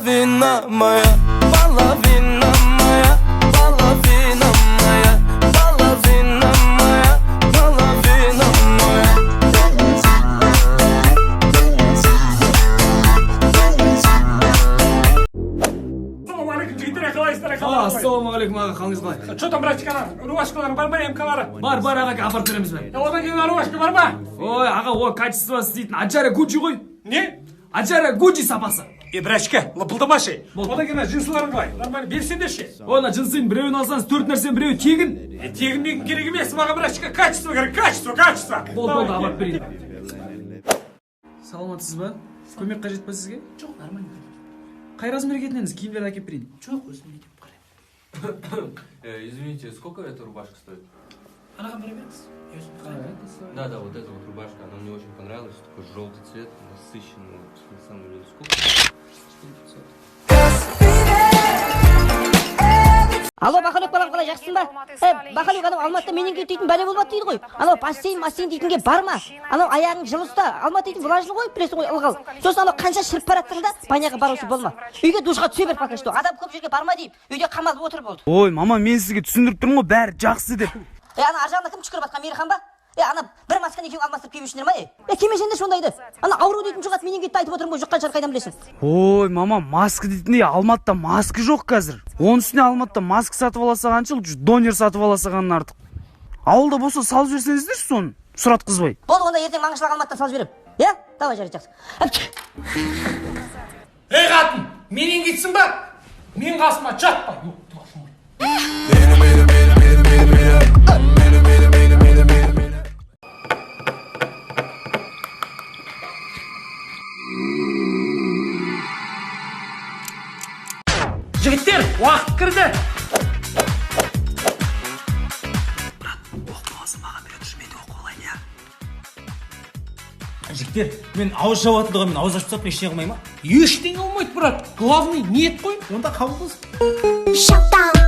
Половина моя, половина моя, половина моя, половина моя, половина моя. Ассалаумағалейкум аға, қалыңыз қалай? Что там, братчикалар? Рубашкалар бар ма, эмкалары? Бар ағаға апарып береміз бе? Одан кейін рубашка бар ма? Ой, аға, о качествосы дейтін Аджара Гуджи ғой. Не? Аджара Гуджи сапасы. Братчика, лапылдамашы. Болды. Одан кейін жынсыларың қалай? Нормально, берсеңдерші. Оны жынсын біреуін алсаңыз 4 нәрсен біреуі тегін. Тегін керек емес, маған братчика, качество керек, качество. Болды, апарып берейін. Саламатсыз ба? Көмек қажет па сізге? Жоқ, нормально. Қай размер кетініңіз? Киімдерді әкеп берейін. Жоқ, өзім не деп қараймын. Извините, сколько эта рубашка стоит? Анаған бере беріңіз. Өзім қараймын. Да, вот эта вот рубашка, она мне очень понравилась, такой желтый цвет, насыщенный, вот, на самом деле, сколько? 4500. Алло, Бақалек балам, қалай жақсың ба? Бақалек, анау Алматыда менен дейтін бәле болмады дейді ғой. Анау бассейн дейтінге барма. Анау аяғың жылы ұста. Алматы дейтін влажный ғой, білесің ғой, ылғал. Сосын анау қанша шіріп бараттың да, баняға барушы болма. Үйге душқа түсе бер, пока что. Адам көп жерге барма deyіп, үйде қамалып отыр болды. Ой, мама, мен сізге түсіндіріп тұрмын ғой, бәрі жақсы деп. Ана аржағында кім түшкіріп атқан, Мейірхан ба? Ана бір масканы екеуі алмастырып киіп жүрсіңдер ма? Кимесеңдер сондайды. Ана ауру дейтін жұғат менингитті айтып отырмын ғой, жұққан шығар қайдан білесің? Ой, мама, маска дейтіндей Алматыда маска жоқ қазір. Оның үстіне Алматыда маска сатып аласа қаншыл, донер сатып аласа қанын артық. Ауылда болса салып жіберсеңіздер соны, сұратқызбай. Болды, онда ертең маңғышлақ Алматыдан салып жіберем. Иә? Давай, жарайды, жақсы. Ей қатын, менен кетсің ба? Мен қасыма жатпа. Жігіттер, уақыт кірді. Жігіттер, мен ауыз жауатындығы мен ауыз ашып сатпай ештеңе қылмай ма? Ештеңе болмайды, брат. Главный ниет қой, онда қабыл болсын. Shut down.